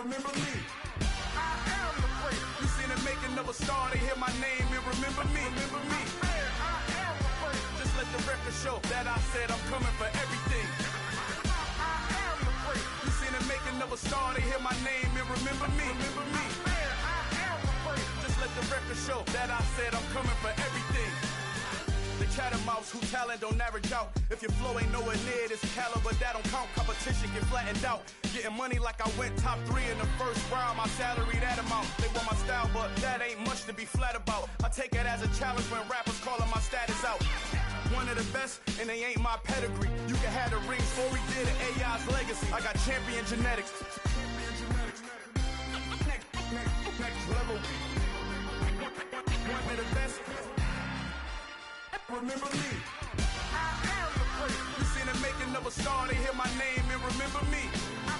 remember me. I am the great. You seen the making of a star, they hear my name and remember me. Remember me. I am the great. Just let the record show that I said I'm coming for everything. I am the great. You seen the making of a star, they hear my name and remember me. Remember me. I am the great. Just let the record show that I said I'm coming for everything. The chattermouths who talent don't average out. If your flow ain't nowhere near this caliber, that don't count. Competition get flattened out. Getting money like I went top 3 in the first round. My salary that amount. They want my style, but that ain't much to be flat about. I take it as a challenge when rappers calling my status out. One of the best, and they ain't my pedigree. You can have the rings before we did it. AI's legacy. I got champion genetics. Next level. One of the best. Remember me. I am the great. You seen the making of a star, they hear my name and remember me. I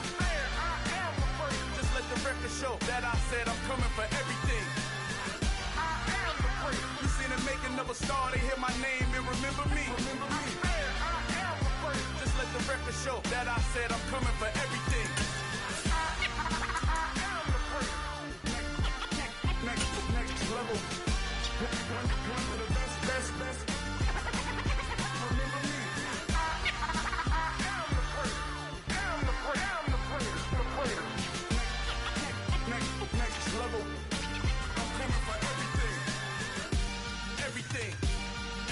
am the great. Just let the record show that I said I'm coming for everything. I am the great. You seen the making of a star, they hear my name and remember me. Remember me. I am the great. Just let the record show that I said I'm coming for everything. I am the great. Next level. One of the best.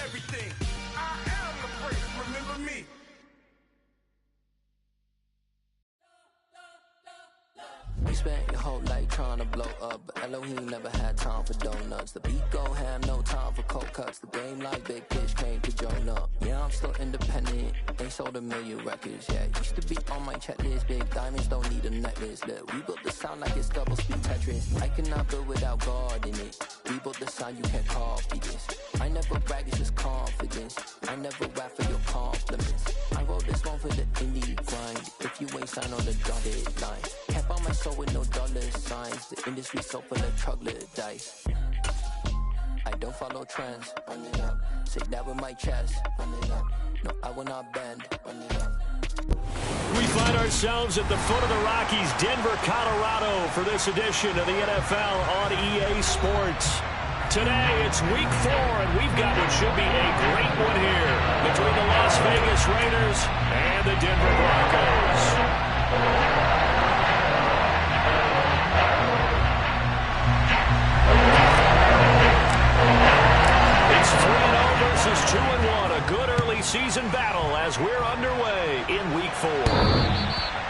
Everything. I am the great. Remember me. You spent your whole life trying to blow up, but Elohim never had time for donuts. The beat gon' have no time for cold cuts. The game like Big Fish came to join up. Yeah, I'm still independent, ain't sold a million records yet. Used to be on my checklist, big diamonds don't need a necklace. Look, we built the sound like it's double speed Tetris. I cannot build without God in it. We built the sound, you can't copy this. I never brag, it's just confidence. I never rap for your compliments. I wrote this one for the indie grind. If you ain't signed on the dotted line, can't buy my soul with no dollar signs. The industry so full of troglodytes. I don't follow trends. Run it up. Say that with my chest. Run it up. No, I will not bend. Run it up. We find ourselves at the foot of the Rockies, Denver, Colorado, for this edition of the NFL on EA Sports. Today, it's week 4, and we've got what should be a great one here between the Las Vegas Raiders and the Denver Broncos. It's 3-0 versus 2-1, a good early season battle as we're underway in week 4.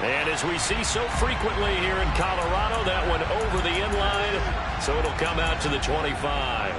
And as we see so frequently here in Colorado, that one over the inline, so it'll come out to the 25.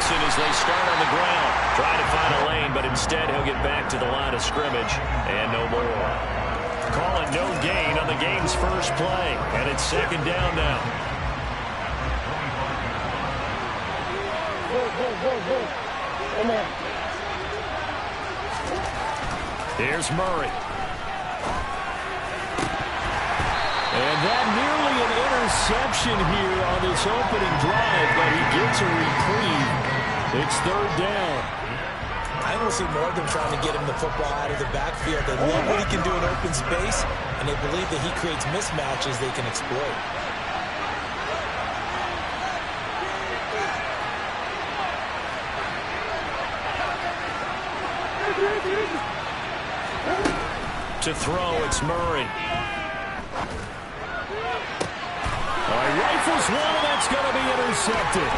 As they start on the ground, trying to find a lane, but instead he'll get back to the line of scrimmage and no more. Calling no gain on the game's first play, and it's second down now. Here's Murray. And that nearly an interception here on this opening drive, but he gets a reprieve. It's third down. I don't see more than trying to get him the football out of the backfield. They love what he can do in open space, and they believe that he creates mismatches they can exploit. To throw, it's Murray. Rifles one, and that's going to be intercepted.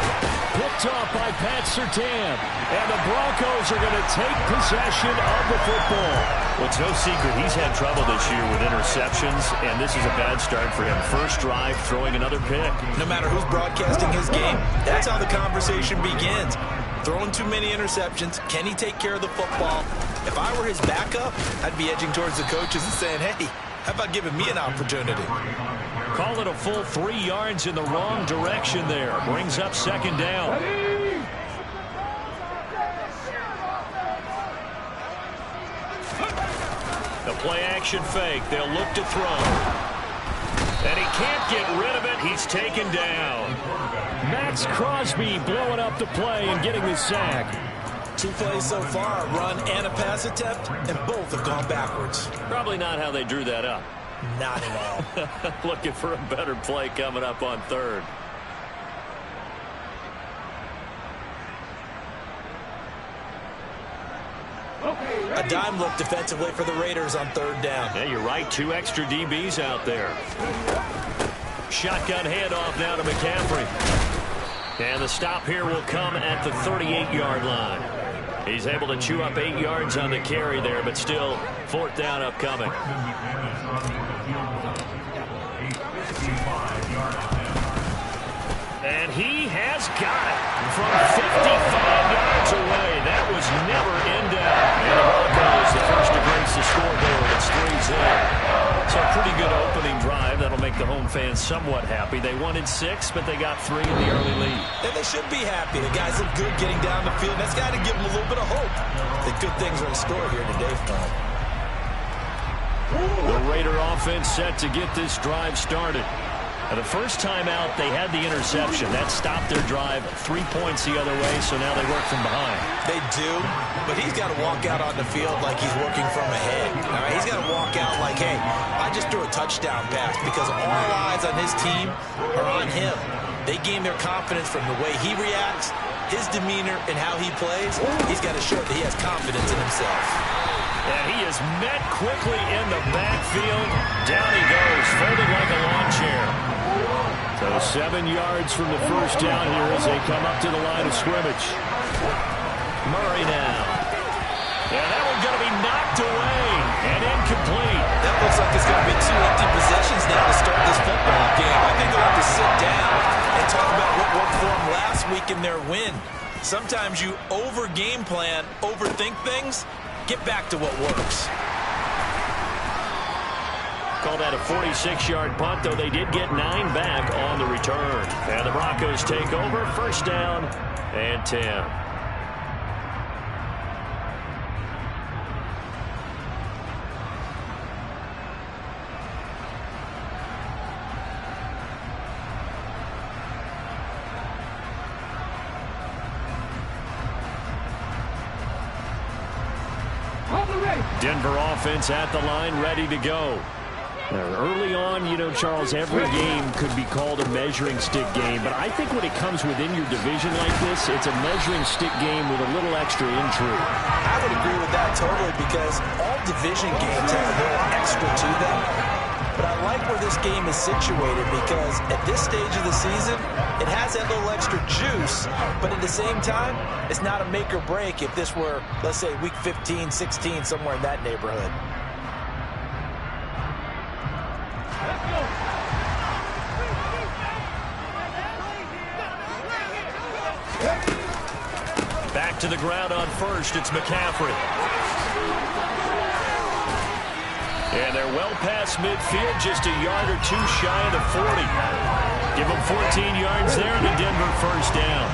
Picked off by Pat Surtain. And the Broncos are going to take possession of the football. Well, it's no secret he's had trouble this year with interceptions, and this is a bad start for him. First drive, throwing another pick. No matter who's broadcasting his game, that's how the conversation begins. Throwing too many interceptions. Can he take care of the football? If I were his backup, I'd be edging towards the coaches and saying, hey, how about giving me an opportunity? Call it a full 3 yards in the wrong direction there. Brings up second down. The play action fake. They'll look to throw. And he can't get rid of it. He's taken down. Max Crosby blowing up the play and getting the sack. 2 plays so far, a run and a pass attempt, and both have gone backwards. Probably not how they drew that up. Not at all. Looking for a better play coming up on third. A dime look defensively for the Raiders on third down. Yeah, you're right. 2 extra DBs out there. Shotgun handoff now to McCaffrey. And the stop here will come at the 38-yard line. He's able to chew up 8 yards on the carry there, but still 4th down upcoming. And he has got it from 55 yards away. That was never in doubt. And the Broncos, the first to grace the scoreboard. It's 3-0. So a pretty good opening drive. That'll make the home fans somewhat happy. They wanted 6, but they got 3 in the early lead. And they should be happy. The guys look good getting down the field. That's got to give them a little bit of hope that good things are in store here today for them. The Raider offense set to get this drive started. The first time out, they had the interception. That stopped their drive 3 points the other way, so now they work from behind. They do, but he's got to walk out on the field like he's working from ahead. All right, he's got to walk out like, hey, I just threw a touchdown pass because all eyes on his team are on him. They gain their confidence from the way he reacts, his demeanor, and how he plays. He's got to show that he has confidence in himself. And he is met quickly in the backfield. Down he goes, folded like a lawn chair. So 7 yards from the first down here as they come up to the line of scrimmage. Murray now. Yeah, that one's going to be knocked away and incomplete. That looks like it's going to be 2 empty possessions now to start this football game. I think they'll have to sit down and talk about what worked for them last week in their win. Sometimes you over-game plan, overthink things. Get back to what works. Call that a 46-yard punt, though they did get 9 back on the return. And the Broncos take over, first down and 10. Denver offense at the line, ready to go. Early on, you know, Charles, every game could be called a measuring stick game, but I think when it comes within your division like this, it's a measuring stick game with a little extra intrigue. I would agree with that totally because all division games have a little extra to them. But I like where this game is situated because at this stage of the season, it has that little extra juice, but at the same time, it's not a make or break if this were, let's say, week 15, 16, somewhere in that neighborhood. Back to the ground on first, it's McCaffrey. And they're well past midfield, just a yard or 2 shy of the 40. Give them 14 yards there and a Denver first down.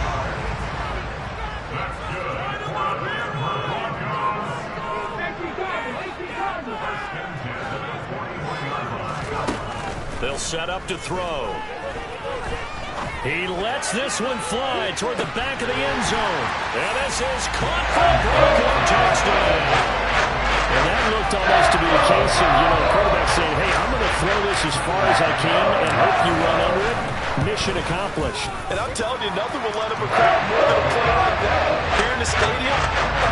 They'll set up to throw. He lets this one fly toward the back of the end zone. And this is caught for a Bronco touchdown. And that looked almost to be a case of, you know, quarterback saying, hey, I'm going to throw this as far as I can and hope you run under it. Mission accomplished. And I'm telling you, nothing will let up a crowd more than a play like that. Here in the stadium,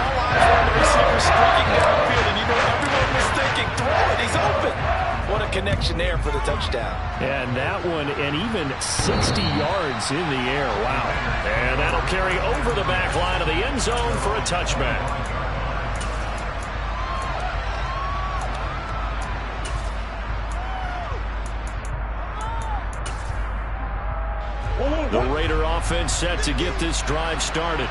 all eyes on the receiver streaking downfield, and you know everyone was thinking, throw it, he's open. What a connection there for the touchdown. And that one, and even 60 yards in the air. Wow. And that'll carry over the back line of the end zone for a touchback. The Raider offense set to get this drive started.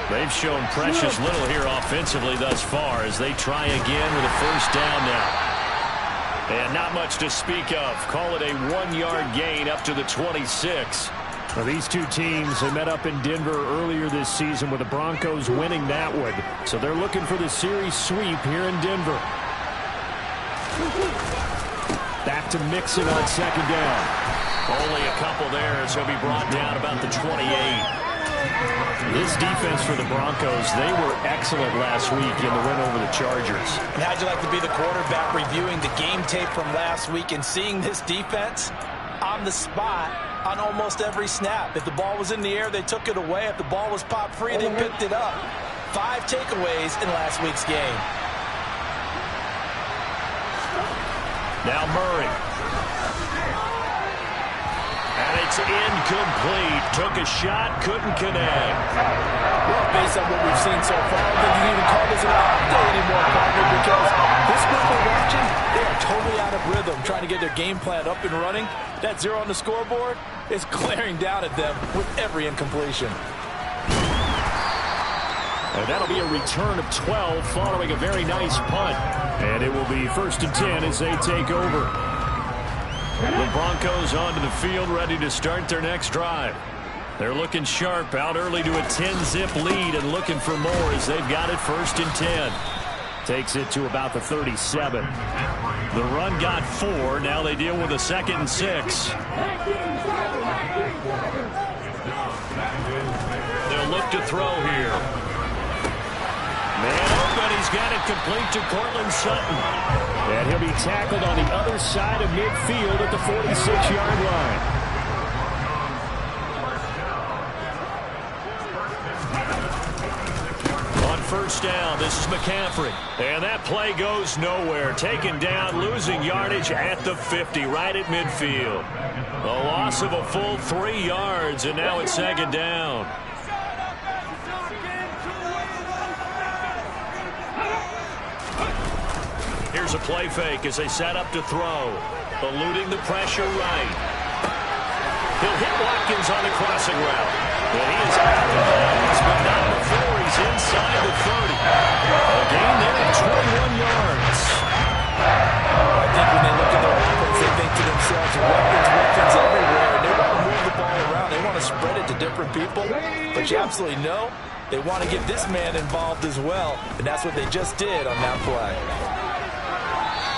They've shown precious little here offensively thus far as they try again with a first down now. And not much to speak of. Call it a 1-yard gain up to the 26. Well, these two teams, they met up in Denver earlier this season with the Broncos winning that one. So they're looking for the series sweep here in Denver. Back to Mixon on second down. Only a couple there, as he'll be brought down about the 28. This defense for the Broncos, they were excellent last week in the win over the Chargers. And how'd you like to be the quarterback reviewing the game tape from last week and seeing this defense on the spot on almost every snap? If the ball was in the air, they took it away. If the ball was popped free, they picked it up. 5 takeaways in last week's game. Now Murray. And it's incomplete. Took a shot, couldn't connect. Well, based on what we've seen so far, I don't think you can even call this an off day anymore, partner, because this group we're watching, they are totally out of rhythm, trying to get their game plan up and running. That 0 on the scoreboard is glaring down at them with every incompletion. And that'll be a return of 12 following a very nice punt. And it will be 1st and 10 as they take over. The Broncos onto the field, ready to start their next drive. They're looking sharp, out early to a 10-zip lead and looking for more as they've got it 1st and 10. Takes it to about the 37. The run got 4. Now they deal with a 2nd and 6. They'll look to throw here. Man open, he's got it complete to Cortland Sutton. And he'll be tackled on the other side of midfield at the 46-yard line. On 1st down, this is McCaffrey. And that play goes nowhere. Taken down, losing yardage at the 50, right at midfield. A loss of a full 3 yards, and now it's 2nd down. Here's a play fake as they set up to throw. Eluding the pressure right. He'll hit Watkins on the crossing route. And he is out of bounds, but not before he's inside the 30. A gain there of 21 yards. I think when they look at their offense, they think to themselves, weapons everywhere, and they want to move the ball around. They want to spread it to different people. But you absolutely know they want to get this man involved as well, and that's what they just did on that play.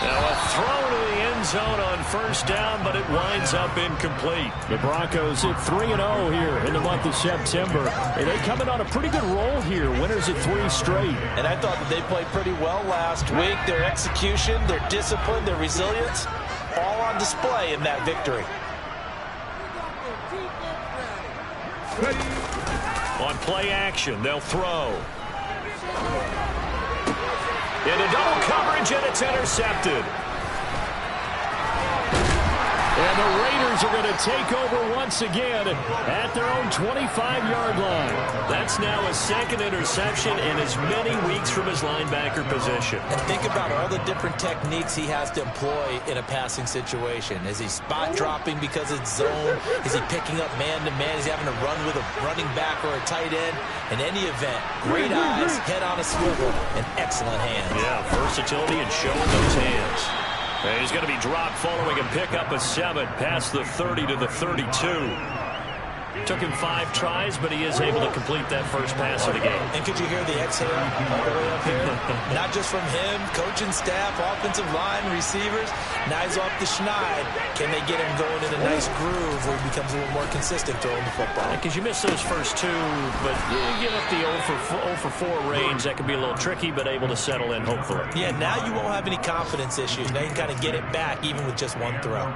Now a throw to the end zone on 1st down, but it winds up incomplete. The Broncos hit 3-0 here in the month of September. And they come in on a pretty good roll here. Winners at 3 straight. And I thought that they played pretty well last week. Their execution, their discipline, their resilience, all on display in that victory. On play action, they'll throw. Into double coverage, and it's intercepted. And the Raiders are going to take over once again at their own 25-yard line. That's now a 2nd interception in as many weeks from his linebacker position. And think about all the different techniques he has to employ in a passing situation. Is he spot dropping because it's zone? Is he picking up man-to-man? Is he having to run with a running back or a tight end? In any event, great eyes, head on a swivel, and excellent hands. Yeah, versatility and showing those hands. And he's going to be dropped following a pickup of 7 past the 30 to the 32. Took him 5 tries, but he is able to complete that first pass of the game. And could you hear the exhale all the way up here? Not just from him, coaching staff, offensive line, receivers. Now he's off the schneid. Can they get him going in a nice groove where he becomes a little more consistent throwing the football? Because you miss those first 2, but you give up the 0 for 4 range. That can be a little tricky, but able to settle in, hopefully. Yeah, now you won't have any confidence issues. Now you can kind of get it back even with just 1 throw.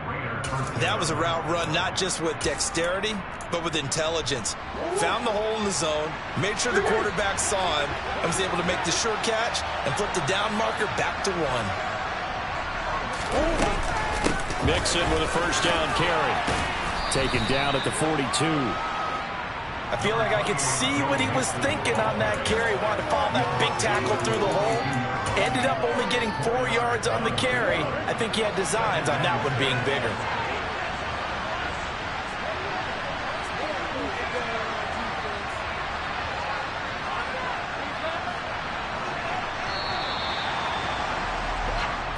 That was a route run not just with dexterity, but with intelligence. Found the hole in the zone, made sure the quarterback saw him, and was able to make the short catch and flip the down marker back to 1. Mixon with a 1st down carry. Taken down at the 42. I feel like I could see what he was thinking on that carry. Wanted to follow that big tackle through the hole. Ended up only getting 4 yards on the carry. I think he had designs on that one being bigger.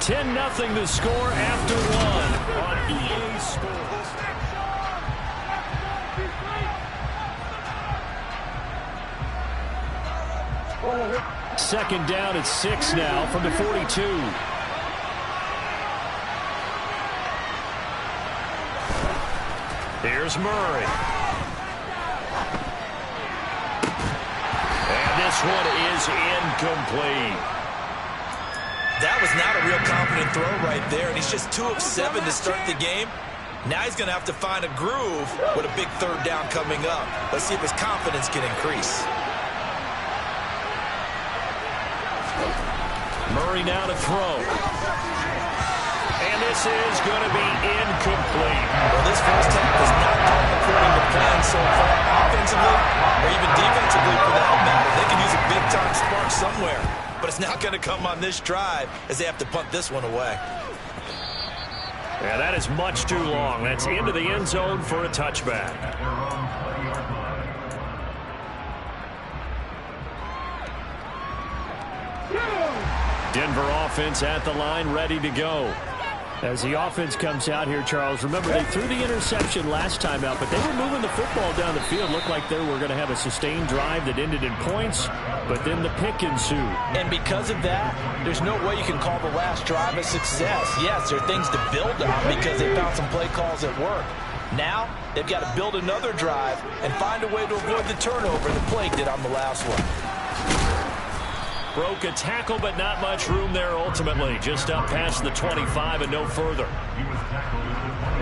$10-0 the score after 1 on EA Sports. Second down at 6 now from the 42. Here's Murray. And this one is incomplete. That was not a real confident throw right there, and he's just 2 of 7 to start the game. Now he's going to have to find a groove with a big third down coming up. Let's see if his confidence can increase. Murray now to throw. And this is going to be incomplete. Well, this first half is not going according to plan so far, offensively or even defensively for that matter. They can use a big-time spark somewhere, but it's not going to come on this drive as they have to punt this one away. Yeah, that is much too long. That's into the end zone for a touchback. Denver offense at the line, ready to go. As the offense comes out here, Charles, remember they threw the interception last time out, but they were moving the football down the field. Looked like they were going to have a sustained drive that ended in points, but then the pick ensued. And because of that, there's no way you can call the last drive a success. Yes, there are things to build on because they found some play calls that work. Now, they've got to build another drive and find a way to avoid the turnover the plague did on the last one. Broke a tackle, but not much room there ultimately. Just up past the 25 and no further.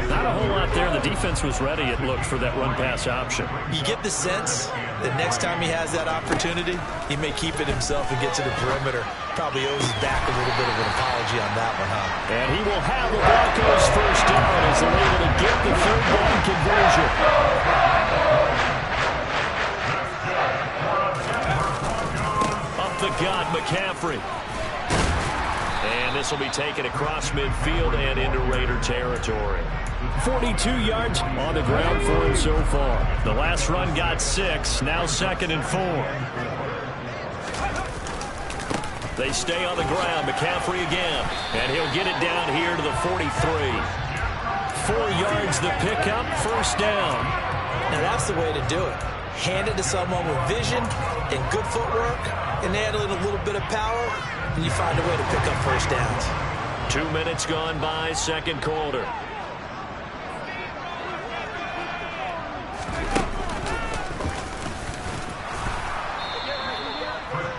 Not a whole lot there. The defense was ready, it looked, for that run-pass option. You get the sense that next time he has that opportunity, he may keep it himself and get to the perimeter. Probably owes his back a little bit of an apology on that one, huh? And he will have the Broncos first down as they're able to get the third down conversion. The gut, McCaffrey. And this will be taken across midfield and into Raider territory. 42 yards on the ground for him so far. The last run got 6, now 2nd and 4. They stay on the ground, McCaffrey again, and he'll get it down here to the 43. 4 yards the pickup, first down. Now that's the way to do it. Hand it to someone with vision and good footwork, and add in a little bit of power, and you find a way to pick up first downs. 2 minutes gone by, second quarter.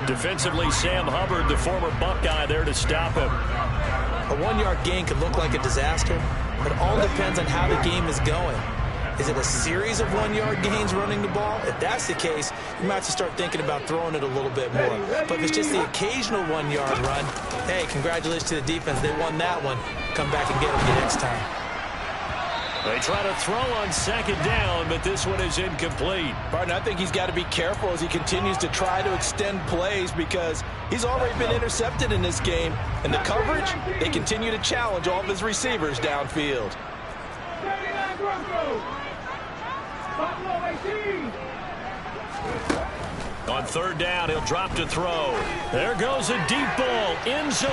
Defensively, Sam Hubbard, the former Buckeye, there to stop him. A 1-yard gain could look like a disaster, but it all depends on how the game is going. Is it a series of 1-yard gains running the ball? If that's the case, you might have to start thinking about throwing it a little bit more. But if it's just the occasional 1-yard run, hey, congratulations to the defense. They won that one. Come back and get them the next time. They try to throw on second down, but this one is incomplete. Barton, I think he's got to be careful as he continues to try to extend plays because he's already been intercepted in this game. And the coverage, they continue to challenge all of his receivers downfield. On third down, he'll drop to throw. There goes a deep ball, end zone.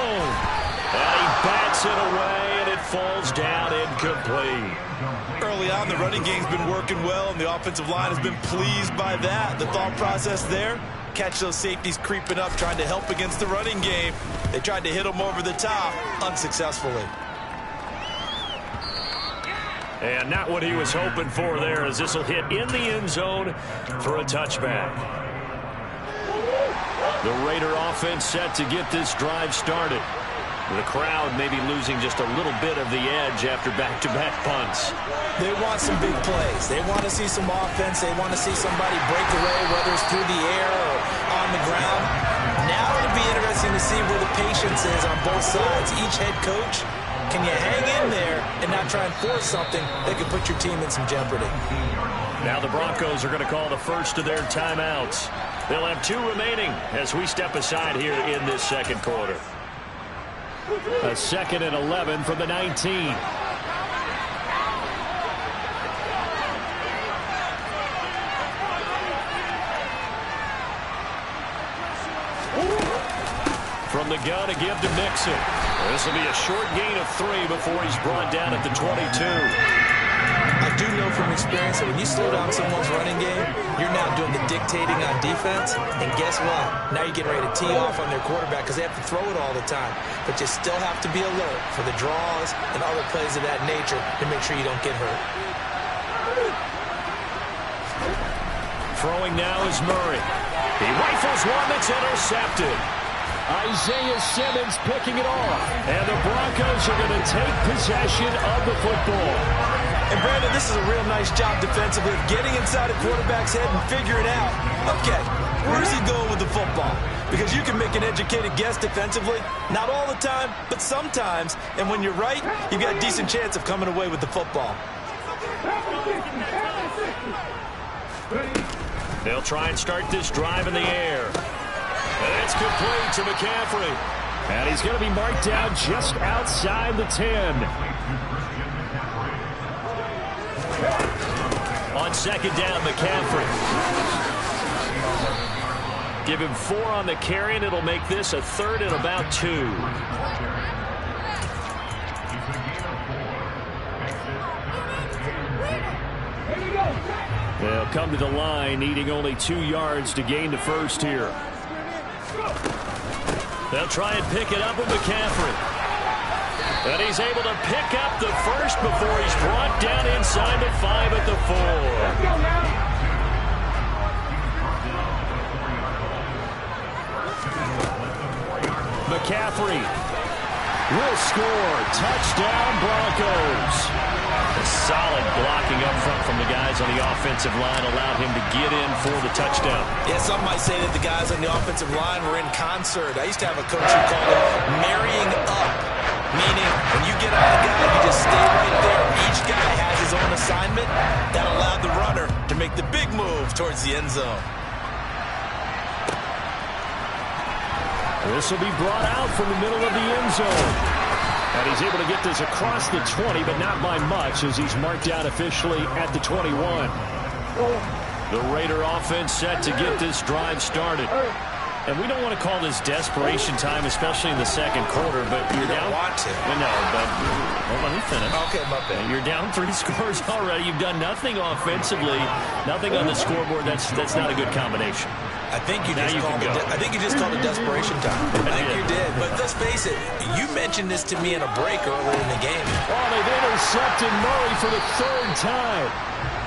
And he bats it away, and it falls down incomplete. Early on, the running game's been working well, and the offensive line has been pleased by that. The thought process there, catch those safeties creeping up, trying to help against the running game. They tried to hit them over the top, unsuccessfully. And not what he was hoping for there, as this will hit in the end zone for a touchback. The Raider offense set to get this drive started. The crowd maybe losing just a little bit of the edge after back-to-back punts. They want some big plays. They want to see some offense. They want to see somebody break away, whether it's through the air or on the ground. Now it'll be interesting to see where the patience is on both sides. Each head coach, can you hang in there and not try and force something that could put your team in some jeopardy? Now the Broncos are going to call the first of their timeouts. They'll have 2 remaining as we step aside here in this second quarter. A 2nd and 11 from the 19. From the gun, a give to Mixon. This will be a short gain of 3 before he's brought down at the 22. I do know from experience that when you slow down someone's running game, you're now doing the dictating on defense. And guess what? Now you're getting ready to tee off on their quarterback because they have to throw it all the time. But you still have to be alert for the draws and other plays of that nature to make sure you don't get hurt. Throwing now is Murray. He rifles one that's intercepted. Isaiah Simmons picking it off. And the Broncos are going to take possession of the football. And Brandon, this is a real nice job defensively of getting inside a quarterback's head and figuring out, okay, where's he going with the football? Because you can make an educated guess defensively, not all the time, but sometimes. And when you're right, you've got a decent chance of coming away with the football. They'll try and start this drive in the air. And it's complete to McCaffrey. And he's going to be marked down just outside the 10. On second down, McCaffrey. Give him 4 on the carry, and it'll make this a 3rd and about 2. They'll come to the line, needing only 2 yards to gain the first here. They'll try and pick it up with McCaffrey. And he's able to pick up the first before he's brought down inside the 5 at the 4. McCaffrey will score. Touchdown, Broncos. A solid blocking up front from the guys on the offensive line allowed him to get in for the touchdown. Yeah, some might say that the guys on the offensive line were in concert. I used to have a coach who called it marrying up, meaning when you get on the guy, you just stay right there. Each guy has his own assignment. That allowed the runner to make the big move towards the end zone. This will be brought out from the middle of the end zone. And he's able to get this across the 20, but not by much, as he's marked down officially at the 21. The Raider offense set to get this drive started. And we don't want to call this desperation time, especially in the second quarter, but you're down. You don't want to. No, but well, let me finish. Okay, my bad. You're down 3 scores already. You've done nothing offensively, nothing on the scoreboard. That's not a good combination. I think you just called it desperation time. I think you did. But let's face it, you mentioned this to me in a break earlier in the game. Oh, they've intercepted Murray for the 3rd time.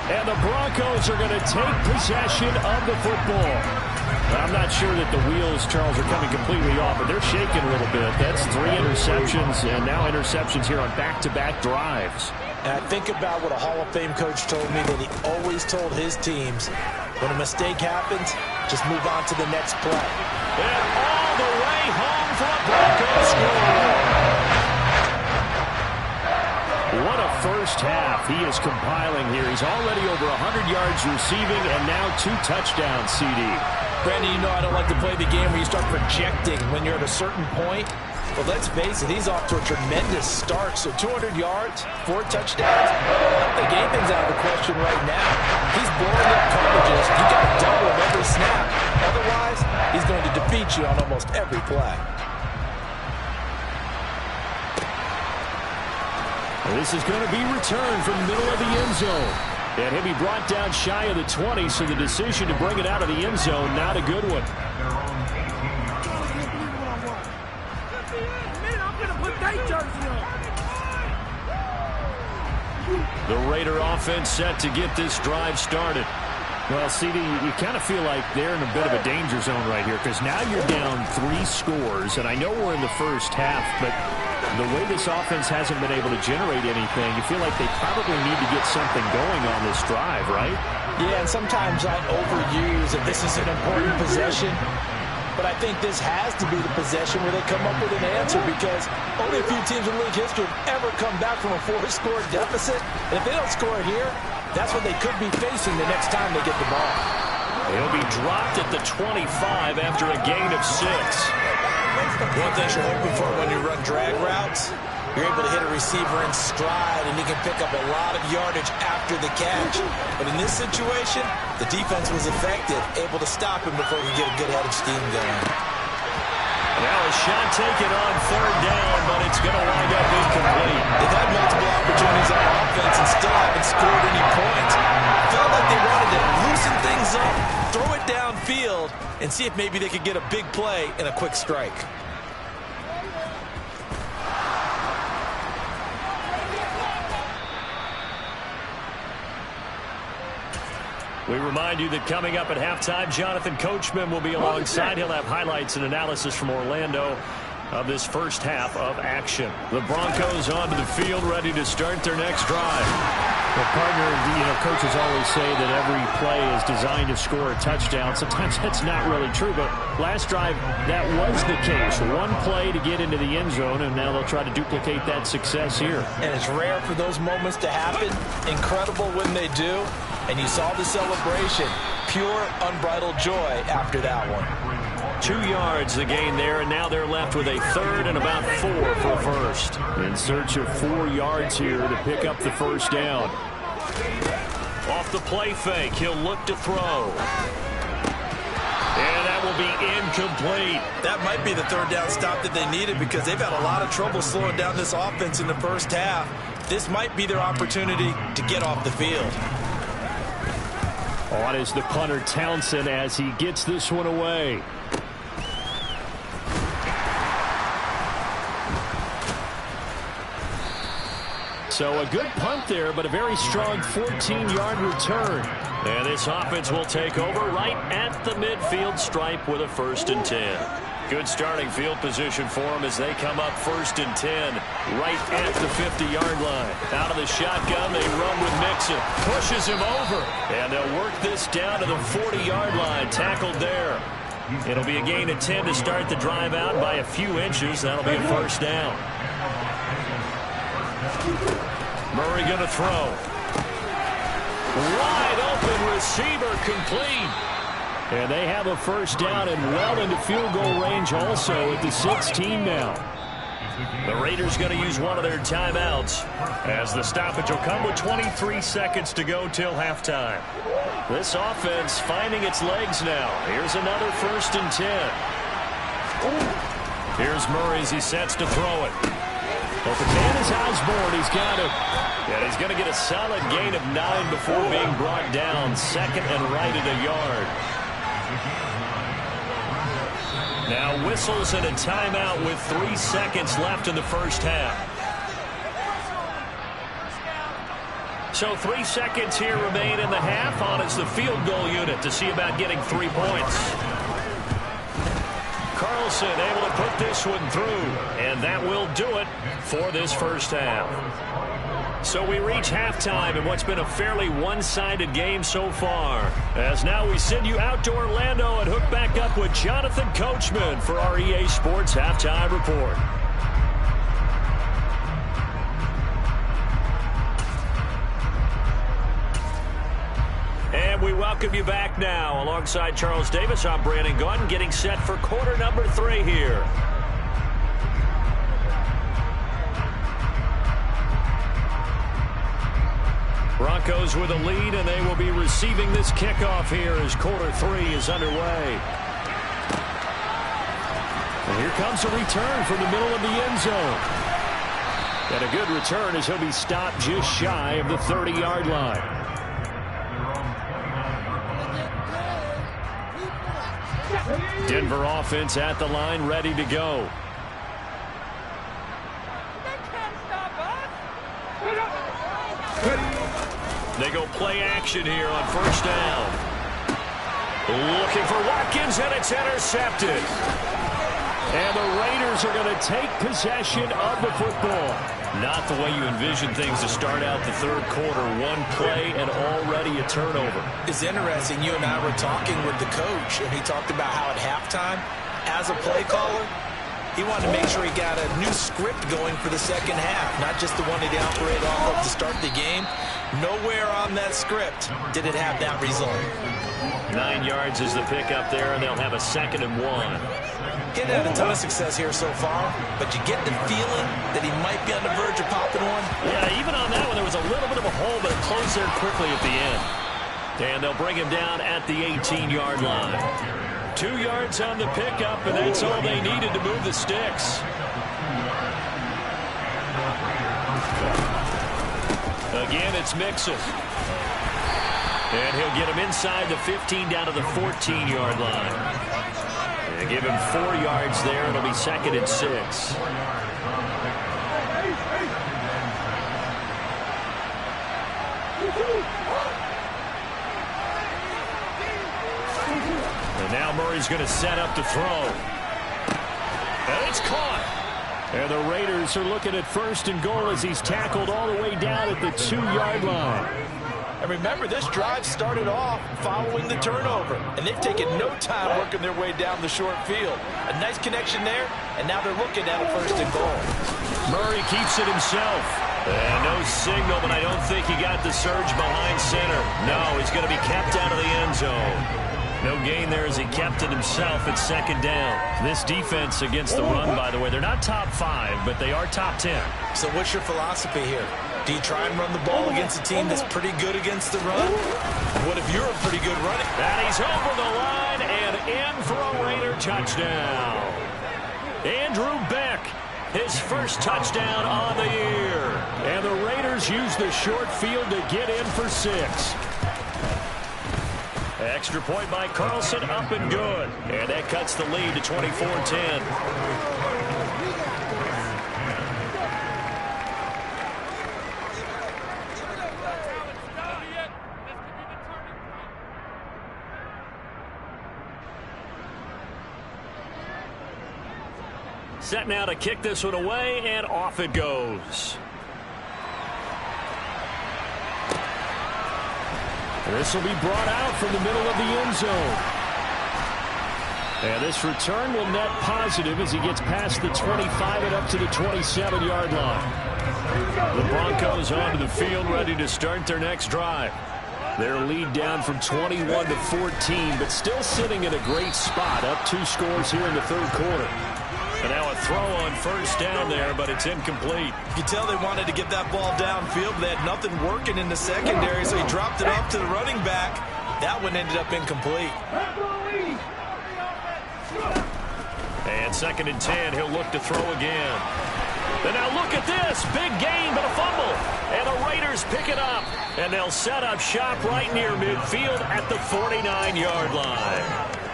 And the Broncos are going to take possession of the football. I'm not sure that the wheels, Charles, are coming completely off, but they're shaking a little bit. That's 3 interceptions, and now interceptions here on back-to-back drives. And I think about what a Hall of Fame coach told me, that he always told his teams, when a mistake happens, just move on to the next play. And all the way home for a Broncos score. What a first half he is compiling here. He's already over 100 yards receiving and now 2 touchdowns, CD. Brandon, you know I don't like to play the game where you start projecting when you're at a certain point. But let's face it, he's off to a tremendous start. So 200 yards, 4 touchdowns. I don't think anything's out of the question right now. He's blowing up coverages. You got to double him every snap. Otherwise, he's going to defeat you on almost every play. This is going to be returned from the middle of the end zone. And he'll be brought down shy of the 20, so the decision to bring it out of the end zone, not a good one. The Raider offense set to get this drive started. Well, CD, you kind of feel like they're in a bit of a danger zone right here, because now you're down 3 scores, and I know we're in the first half, but the way this offense hasn't been able to generate anything, you feel like they probably need to get something going on this drive, right? Yeah, and sometimes I overuse that this is an important possession, but I think this has to be the possession where they come up with an answer, because only a few teams in league history have ever come back from a 4-score deficit, and if they don't score here, that's what they could be facing the next time they get the ball. He'll be dropped at the 25 after a gain of 6. One thing you're hoping for when you run drag routes, you're able to hit a receiver in stride, and you can pick up a lot of yardage after the catch. But in this situation, the defense was effective, able to stop him before he could get a good head of steam going. Now a shot taken on 3rd down, but it's going to wind up incomplete. They've had multiple opportunities on offense and still haven't scored any points. Felt like they wanted to loosen things up, throw it downfield, and see if maybe they could get a big play and a quick strike. We remind you that coming up at halftime, Jonathan Coachman will be alongside. He'll have highlights and analysis from Orlando of this first half of action. The Broncos onto the field, ready to start their next drive. Well, partner, coaches always say that every play is designed to score a touchdown. Sometimes that's not really true, but last drive, that was the case. One play to get into the end zone, and now they'll try to duplicate that success here. And it's rare for those moments to happen. Incredible when they do. And you saw the celebration. Pure, unbridled joy after that one. 2 yards the gain there, and now they're left with a third and about 4 for a first. In search of 4 yards here to pick up the first down. Off the play fake, he'll look to throw. And that will be incomplete. That might be the third down stop that they needed because they've had a lot of trouble slowing down this offense in the first half. This might be their opportunity to get off the field. On is the punter Townsend as he gets this one away. So a good punt there, but a very strong 14-yard return. And this offense will take over right at the midfield stripe with a 1st and 10. Good starting field position for them as they come up 1st and 10 right at the 50-yard line. Out of the shotgun, they run with Mixon. Pushes him over. And they'll work this down to the 40-yard line. Tackled there. It'll be a gain of 10 to start the drive out by a few inches. That'll be a first down. Murray going to throw. Wide open receiver complete. And they have a first down and well into field goal range also at the 16 now. The Raiders going to use one of their timeouts as the stoppage will come with 23 seconds to go till halftime. This offense finding its legs now. Here's another 1st and 10. Here's Murray as he sets to throw it. Well, the man is Osborne. He's got it. And he's going to get a solid gain of 9 before being brought down. 2nd and right at a yard. Now whistles and a timeout with 3 seconds left in the first half. So 3 seconds here remain in the half. On is the field goal unit to see about getting 3 points. Carlson able to put this one through, and that will do it for this first half. So we reach halftime in what's been a fairly one-sided game so far. As now we send you out to Orlando and hook back up with Jonathan Coachman for our EA Sports Halftime Report. And we welcome you back now. Alongside Charles Davis, I'm Brandon Gaudin, getting set for quarter number 3 here. Broncos with a lead, and they will be receiving this kickoff here as quarter 3 is underway. And here comes a return from the middle of the end zone. And a good return as he'll be stopped just shy of the 30-yard line. Denver offense at the line, ready to go. They go play action here on first down. Looking for Watkins, and it's intercepted. And the Raiders are going to take possession of the football. Not the way you envision things to start out the third quarter. One play and already a turnover. It's interesting. You and I were talking with the coach, and he talked about how at halftime, as a play caller, he wanted to make sure he got a new script going for the second half, not just the one that he operated off of to start the game. Nowhere on that script did it have that result. 9 yards is the pickup there, and they'll have a 2nd and 1. He hadn't had a ton of success here so far, but you get the feeling that he might be on the verge of popping one. Yeah, even on that one, there was a little bit of a hole, but it closed there quickly at the end. And they'll bring him down at the 18-yard line. 2 yards on the pickup, and that's all they needed to move the sticks. Again, it's Mixon. And he'll get him inside the 15 down to the 14-yard line. And give him 4 yards there. It'll be 2nd and 6. Now Murray's going to set up to throw. And it's caught. And the Raiders are looking at 1st and goal as he's tackled all the way down at the 2-yard line. And remember, this drive started off following the turnover, and they've taken no time working their way down the short field. A nice connection there, and now they're looking at a 1st and goal. Murray keeps it himself. And no signal, but I don't think he got the surge behind center. No, he's going to be kept out of the end zone. No gain there as he kept it himself at 2nd down. This defense against the run, by the way, they're not top 5, but they are top 10. So what's your philosophy here? Do you try and run the ball against a team that's pretty good against the run? What if you're a pretty good runner? And he's over the line and in for a Raider touchdown. Andrew Beck, his first touchdown on the year. And the Raiders use the short field to get in for 6. Extra point by Carlson, up and good. And that cuts the lead to 24-10. Set now to kick this one away, and off it goes. This will be brought out from the middle of the end zone. And this return will net positive as he gets past the 25 and up to the 27-yard line. The Broncos onto the field, ready to start their next drive. Their lead down from 21 to 14, but still sitting in a great spot, up 2 scores here in the 3rd quarter. And now a throw on 1st down there, but it's incomplete. You can tell they wanted to get that ball downfield. They had nothing working in the secondary, so he dropped it off to the running back. That one ended up incomplete. And 2nd and 10, he'll look to throw again. And now look at this. Big gain, but a fumble. And the Raiders pick it up. And they'll set up shop right near midfield at the 49-yard line.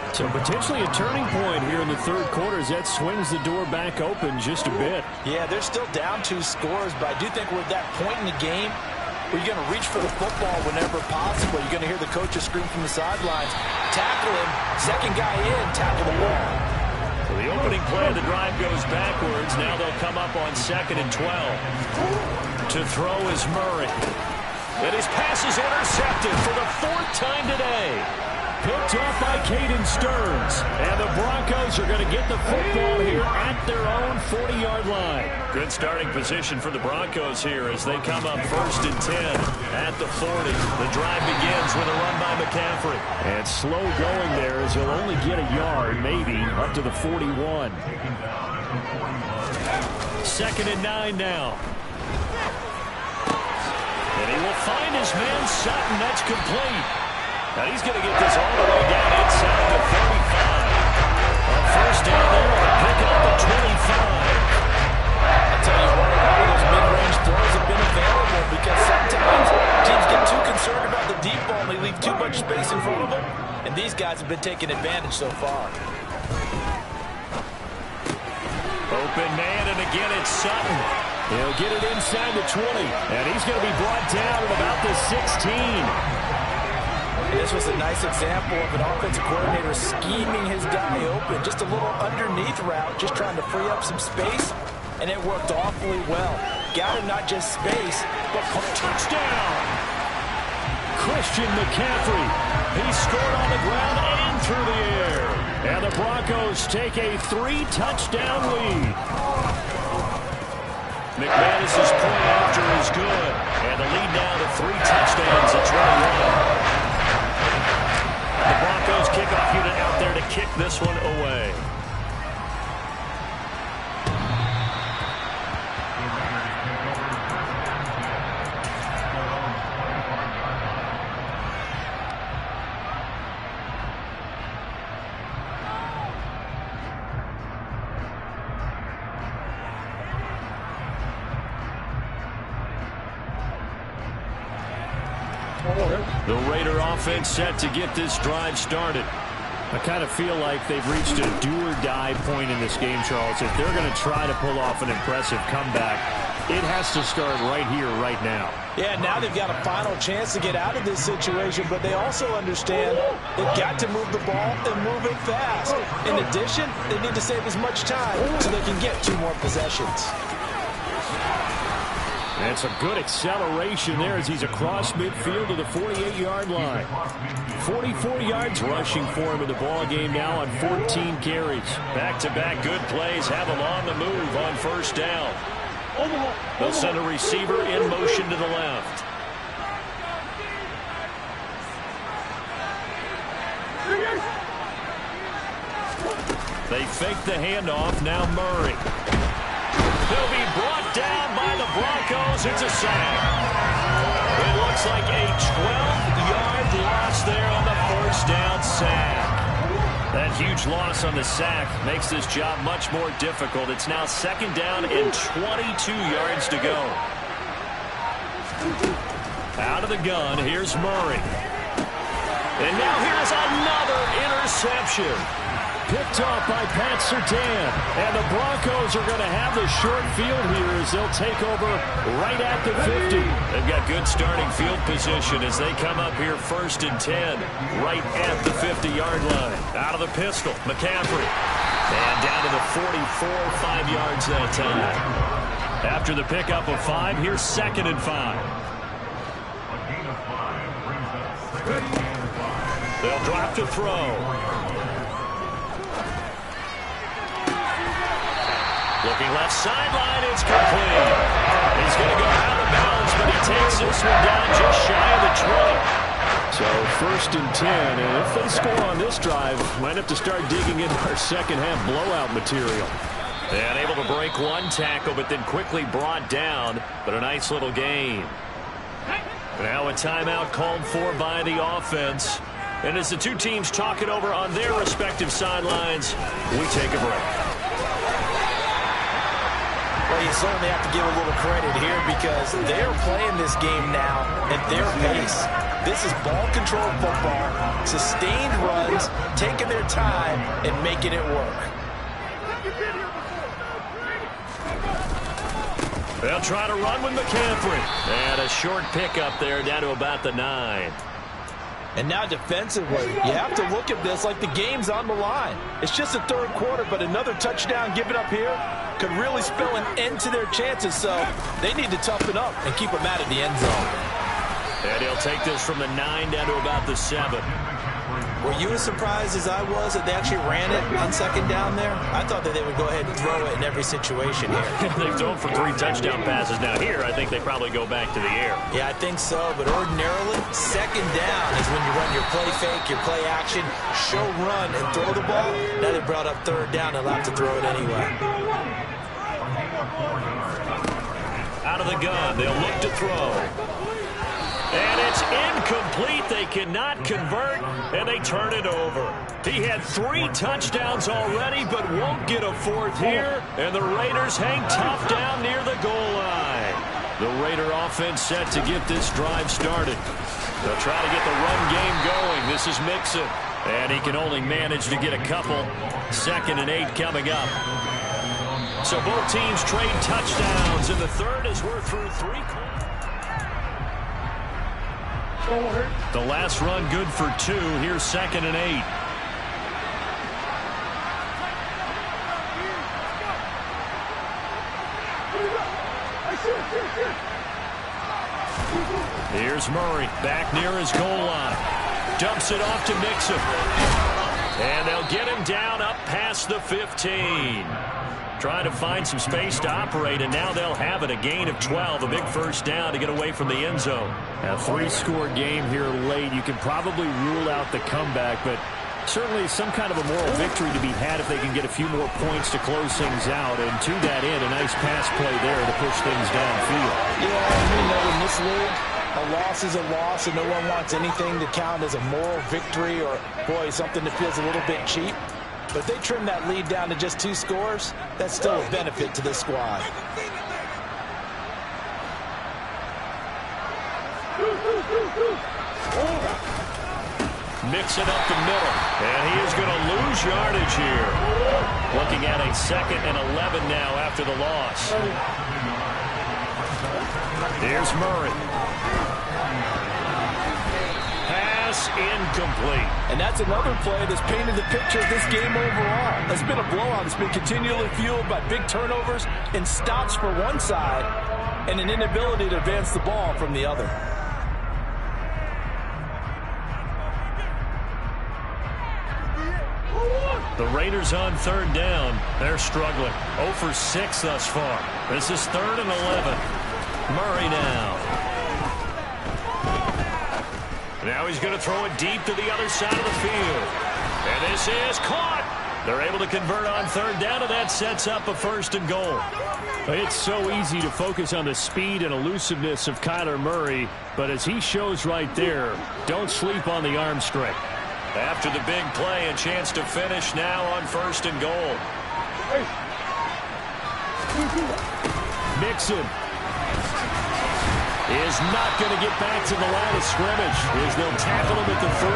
So potentially a turning point here in the 3rd quarter as that swings the door back open just a bit. Yeah, they're still down 2 scores, but I do think we're at that point in the game where you're going to reach for the football whenever possible. You're going to hear the coaches scream from the sidelines. Tackle him. 2nd guy in. Tackle the ball. So the opening play of the drive goes backwards. Now they'll come up on 2nd and 12. To throw is Murray. And his pass is intercepted for the 4th time today. Picked off by Caden Stearns. And the Broncos are going to get the football here at their own 40-yard line. Good starting position for the Broncos here as they come up 1st and 10 at the 40. The drive begins with a run by McCaffrey. And slow going there as he'll only get a yard, maybe, up to the 41. 2nd and 9 now. And he will find his man Sutton. That's complete. Now he's going to get this all the way down inside the 35. On 1st down there, pick up the 25. I'll tell you what, a lot of those mid-range throws have been available because sometimes teams get too concerned about the deep ball and they leave too much space in front of them. And these guys have been taking advantage so far. Open man, and again it's Sutton. He'll get it inside the 20. And he's going to be brought down at about the 16. This was a nice example of an offensive coordinator scheming his guy open. Just a little underneath route, just trying to free up some space, and it worked awfully well. Got him not just space, but touchdown! Christian McCaffrey. He scored on the ground and through the air. And the Broncos take a 3-touchdown lead. McManus's point after is good. And the lead now to 3 touchdowns at 21. The Broncos kickoff unit out there to kick this one away. The Raider offense set to get this drive started. I kind of feel like they've reached a do-or-die point in this game, Charles. If they're going to try to pull off an impressive comeback, It has to start right here, right now. Yeah, now they've got a final chance to get out of this situation, but they also understand they've got to move the ball and move it fast. In addition, they need to save as much time so they can get 2 more possessions. And some good acceleration there as he's across midfield to the 48-yard line. 44 yards rushing for him in the ball game now on 14 carries. Back-to-back good plays have him on the move on first down. They'll send a receiver in motion to the left. They fake the handoff. Now Murray. He'll be brought down by the Broncos. It's a sack. It looks like a 12-yard loss there on the first down sack. That huge loss on the sack makes this job much more difficult. It's now 2nd down and 22 yards to go. Out of the gun, here's Murray. And now here's another interception. Picked off by Pat Surtain. And the Broncos are going to have the short field here as they'll take over right at the 50. They've got good starting field position as they come up here 1st and 10 right at the 50-yard line. Out of the pistol, McCaffrey. And down to the 44, 5 yards that time. After the pickup of 5, here's 2nd and 5. They'll drop to throw. Looking left sideline, it's complete. He's going to go out of bounds, but he takes this one down just shy of the 20. So 1st and 10, and if they score on this drive, might have to start digging into our second-half blowout material. And able to break one tackle, but then quickly brought down, but a nice little gain. Now a timeout called for by the offense. And as the two teams talk it over on their respective sidelines, we take a break. Well, you certainly have to give a little credit here because they're playing this game now at their pace. This is ball control football, sustained runs, taking their time and making it work. They'll try to run with McCaffrey. And a short pickup there down to about the 9. And now defensively, you have to look at this like the game's on the line. It's just the 3rd quarter, but another touchdown given up here could really spell an end to their chances, so they need to toughen up and keep them out of the end zone. And he'll take this from the 9 down to about the 7. Were you as surprised as I was that they actually ran it on 2nd down there? I thought that they would go ahead and throw it in every situation here. They've thrown for 3 touchdown passes. Now here, I think they probably go back to the air. Yeah, I think so, but ordinarily, 2nd down is when you run your play fake, your play action, show run, and throw the ball. Now they brought up 3rd down and allowed to throw it anyway. Out of the gun, they'll look to throw. And it's incomplete. They cannot convert, and they turn it over. He had 3 touchdowns already, but won't get a 4th here. And the Raiders hang tough down near the goal line. The Raider offense set to get this drive started. They'll try to get the run game going. This is Mixon. And he can only manage to get a couple. 2nd and 8 coming up. So both teams trade touchdowns, and the 3rd as we're through 3 quarters. The last run good for 2. Here's 2nd and 8. Here's Murray back near his goal line. Dumps it off to Mixon. And they'll get him down up past the 15. Trying to find some space to operate, and now they'll have it. A gain of 12, a big first down to get away from the end zone. A 3-score game here late. You can probably rule out the comeback, but certainly some kind of a moral victory to be had if they can get a few more points to close things out. And to that end, a nice pass play there to push things downfield. Yeah, you know, in this league, a loss is a loss, and no one wants anything to count as a moral victory or, boy, something that feels a little bit cheap. But if they trim that lead down to just 2 scores, that's still a benefit to this squad. Mix it up the middle, and he is going to lose yardage here. Looking at a 2nd and 11 now after the loss. Here's Murray. Pass incomplete. And that's another play that's painted the picture of this game overall. It's been a blowout. It's been continually fueled by big turnovers and stops for one side and an inability to advance the ball from the other. The Raiders on third down. They're struggling. 0 for 6 thus far. This is 3rd and 11. Murray now. Now he's going to throw it deep to the other side of the field. And this is caught. They're able to convert on third down, and that sets up a 1st and goal. It's so easy to focus on the speed and elusiveness of Kyler Murray, but as he shows right there, don't sleep on the arm strength. After the big play, a chance to finish now on 1st and goal. Mixon is not going to get back to the line of scrimmage as they'll tackle him at the 3.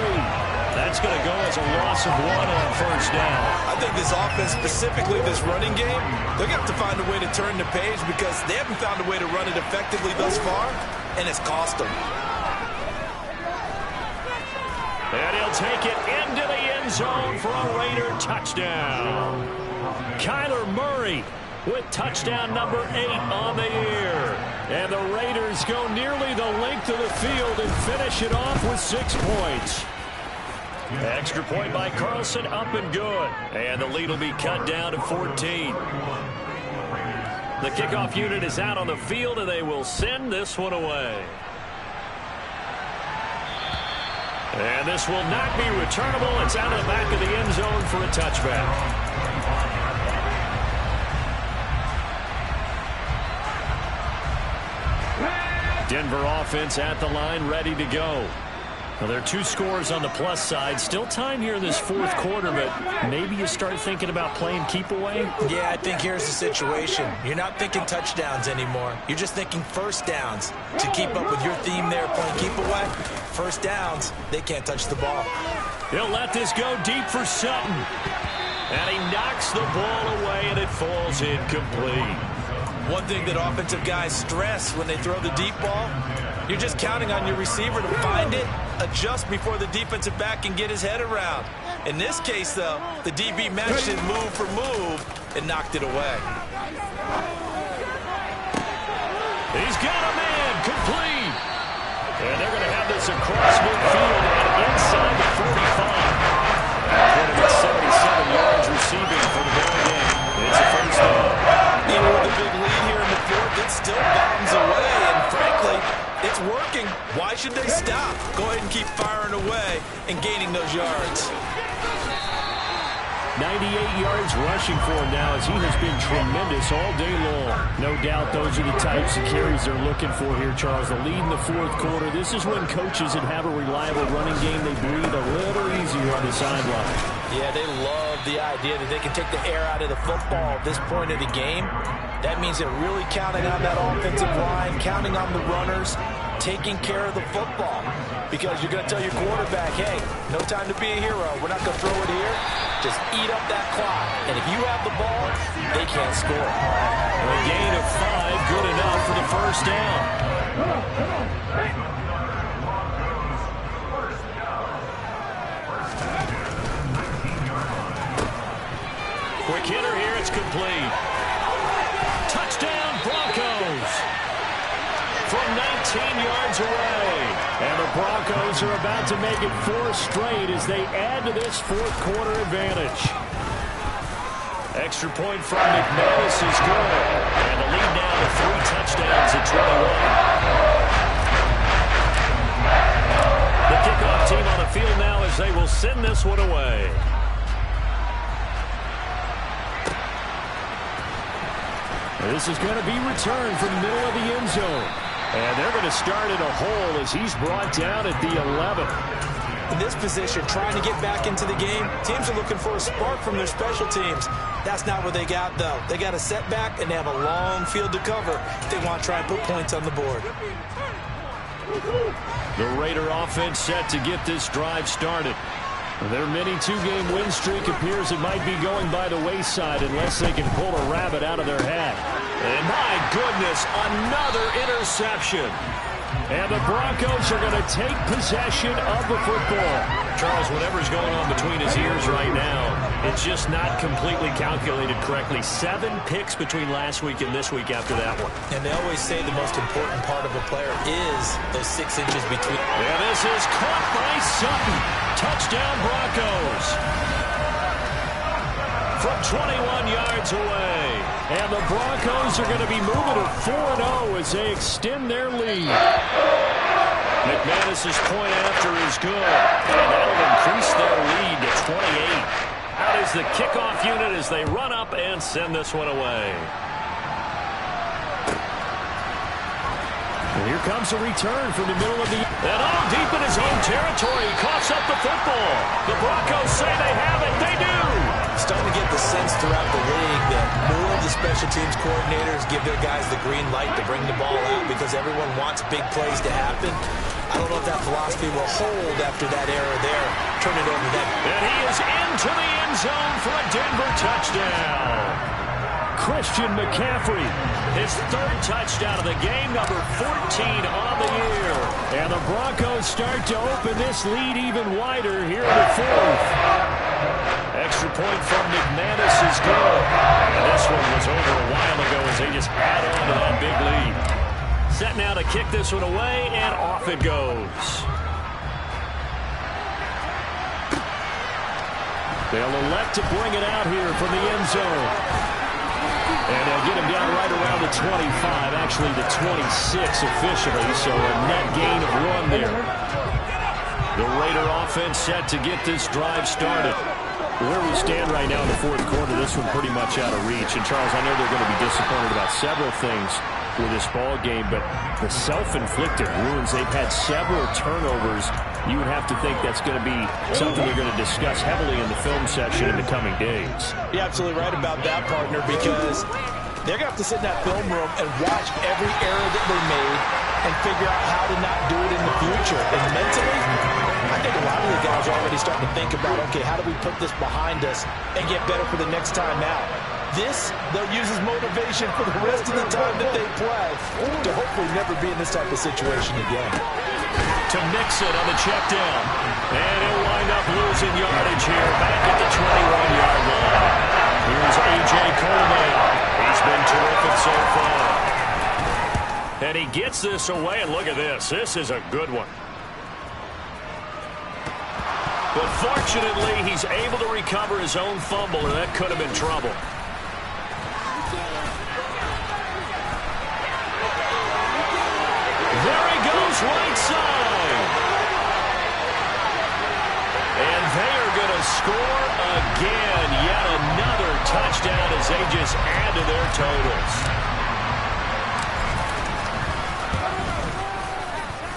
That's going to go as a loss of 1 on 1st down. I think this offense, specifically this running game, they're going to have to find a way to turn the page because they haven't found a way to run it effectively thus far, and it's cost them. And he'll take it into the end zone for a Raider touchdown. Kyler Murray with touchdown number 8 on the year. And the Raiders go nearly the length of the field and finish it off with 6 points. Extra point by Carlson, up and good. And the lead will be cut down to 14. The kickoff unit is out on the field, and they will send this one away. And this will not be returnable. It's out of the back of the end zone for a touchback. Denver offense at the line, ready to go. Well, there are 2 scores on the plus side. Still time here in this 4th quarter, but maybe you start thinking about playing keep away? Yeah, I think here's the situation. You're not thinking touchdowns anymore. You're just thinking 1st downs. To keep up with your theme there, playing keep away, 1st downs, they can't touch the ball. He'll let this go deep for Sutton. And he knocks the ball away, and it falls incomplete. One thing that offensive guys stress when they throw the deep ball, you're just counting on your receiver to find it, adjust before the defensive back can get his head around. In this case, though, the DB matched it move for move and knocked it away. He's got a man, complete. And they're going to have this across midfield and inside the 45. That put him at 77 yards receiving for the ball game. It's a 1st down. Even with a big lead here in the 4th, it still bounds away, and frankly, it's working. Why should they stop? Go ahead and keep firing away and gaining those yards. 98 yards rushing for him now as he has been tremendous all day long. No doubt those are the types of carries they're looking for here, Charles. The lead in the 4th quarter. This is when coaches that have a reliable running game, they breathe a little easier on the sideline. Yeah, they love the idea that they can take the air out of the football at this point of the game. That means they're really counting on that offensive line, counting on the runners, taking care of the football. Because you're going to tell your quarterback, hey, no time to be a hero. We're not going to throw it here. Just eat up that clock. And if you have the ball, they can't score. A gain of 5, good enough for the 1st down. Quick hitter here, it's complete. Touchdown, Broncos. From 19 yards away. And the Broncos are about to make it 4 straight as they add to this 4th quarter advantage. Extra point from McManus is good. And the lead now to 3 touchdowns at 21. The kickoff team on the field now as they will send this one away. This is going to be returned from the middle of the end zone. And they're going to start in a hole as he's brought down at the 11. In this position, trying to get back into the game, teams are looking for a spark from their special teams. That's not what they got, though. They got a setback, and they have a long field to cover if they want to try and put points on the board. The Raider offense set to get this drive started. Their mini two-game win streak appears it might be going by the wayside unless they can pull a rabbit out of their hat. And my goodness, another interception. And the Broncos are going to take possession of the football. Charles, whatever's going on between his ears right now, it's just not completely calculated correctly. 7 picks between last week and this week after that one. And they always say the most important part of a player is those 6 inches between. And this is caught by Sutton. Touchdown Broncos. From 21 yards away. And the Broncos are going to be moving to 4-0 as they extend their lead. McManus's point after is good. And that'll increase their lead to 28. Out is the kickoff unit as they run up and send this one away. And here comes a return from the middle of the... And all deep in his own territory. Coughs up the football. The Broncos say they have it. They do. Starting to get the sense throughout the league that more of the special teams coordinators give their guys the green light to bring the ball out because everyone wants big plays to happen. I don't know if that philosophy will hold after that error there. Turn it over to them. And he is into the end zone for a Denver touchdown. Christian McCaffrey, his 3rd touchdown of the game, number 14 on the year. And the Broncos start to open this lead even wider here in the 4th. Extra point from McManus is good. And this one was over a while ago as they just add on to that big lead. Set now to kick this one away, and off it goes. They'll elect to bring it out here from the end zone. And they'll get him down right around the 25, actually the 26 officially, so a net gain of 1 there. The Raider offense set to get this drive started. Where we stand right now in the 4th quarter, this one pretty much out of reach. And, Charles, I know they're going to be disappointed about several things with this ball game, but the self-inflicted wounds, they've had several turnovers. You would have to think that's going to be something they're going to discuss heavily in the film section in the coming days. You're absolutely right about that, partner, because they're going to have to sit in that film room and watch every error that they made and figure out how to not do it in the future. And mentally, I think a lot of the guys are already starting to think about, okay, how do we put this behind us and get better for the next time out? This, they'll use as motivation for the rest of the time that they play to hopefully never be in this type of situation again. To mix it on the check down. And he'll wind up losing yardage here back at the 21-yard line. Here's A.J. Coleman. He's been terrific so far. And he gets this away, and look at this. This is a good one. But fortunately, he's able to recover his own fumble, and that could have been trouble. There he goes, right side. And they are going to score again. Yet another touchdown as they just add to their totals.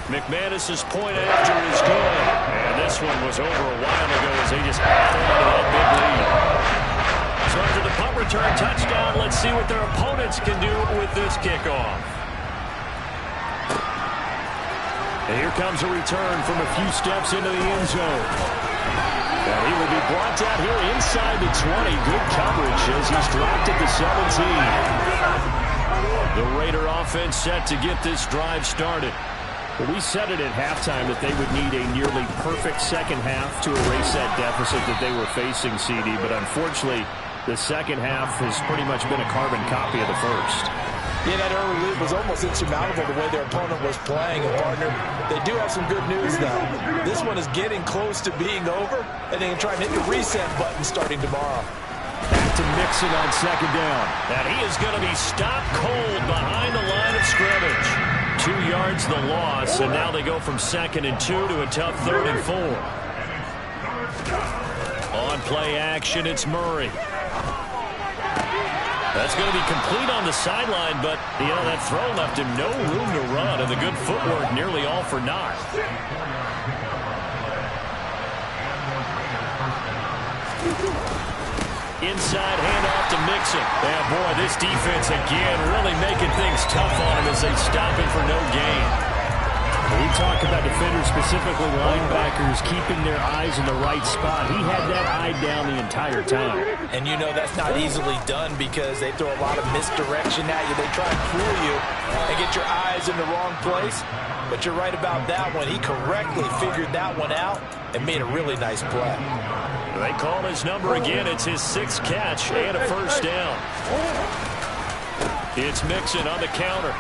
McManus's point after is good. And this one was over a while ago as they just add on to that big lead. So after the punt return touchdown, let's see what their opponents can do with this kickoff. And here comes a return from a few steps into the end zone. And he will be brought out here inside the 20. Good coverage as he's dropped at the 17. The Raider offense set to get this drive started. Well, we said it at halftime that they would need a nearly perfect second half to erase that deficit that they were facing, CD. But unfortunately, the second half has pretty much been a carbon copy of the first. Yeah, that early lead was almost insurmountable the way their opponent was playing. And, partner, they do have some good news, though. This one is getting close to being over, and they can try and hit the reset button starting tomorrow. Back to Mixon on second down. And he is going to be stopped cold behind the line of scrimmage. 2 yards the loss, and now they go from 2nd and 2 to a tough 3rd and 4. On play action, it's Murray. That's going to be complete on the sideline, but, you know, that throw left him no room to run, and the good footwork nearly all for naught. Inside handoff to Mixon. Yeah, boy, this defense again really making things tough on him as they stop him for no gain. We talk about defenders, specifically linebackers, keeping their eyes in the right spot. He had that eye down the entire time. And you know that's not easily done because they throw a lot of misdirection at you. They try and fool you and get your eyes in the wrong place. But you're right about that one. He correctly figured that one out and made a really nice play. They call his number again. It's his 6th catch and a first down. It's Mixon on the counter.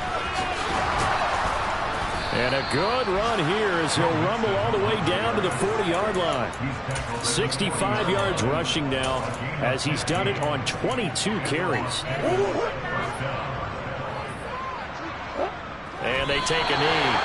And a good run here as he'll rumble all the way down to the 40-yard line. 65 yards rushing now as he's done it on 22 carries. And they take a knee.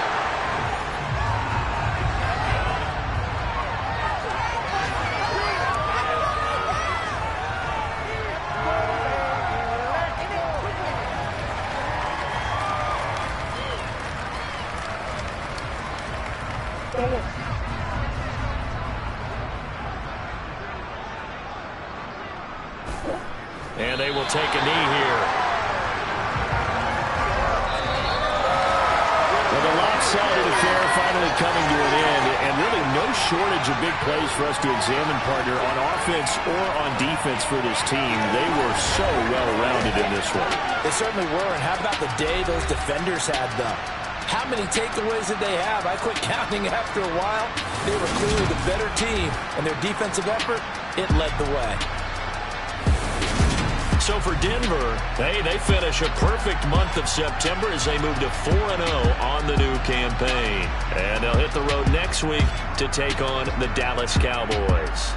And they will take a knee here. Well, the lopsided affair finally coming to an end, and really no shortage of big plays for us to examine, partner, on offense or on defense for this team. They were so well-rounded in this one. They certainly were, and how about the day those defenders had, though? How many takeaways did they have? I quit counting after a while. They were clearly the better team, and their defensive effort, it led the way. So for Denver, they finish a perfect month of September as they move to 4-0 on the new campaign. And they'll hit the road next week to take on the Dallas Cowboys.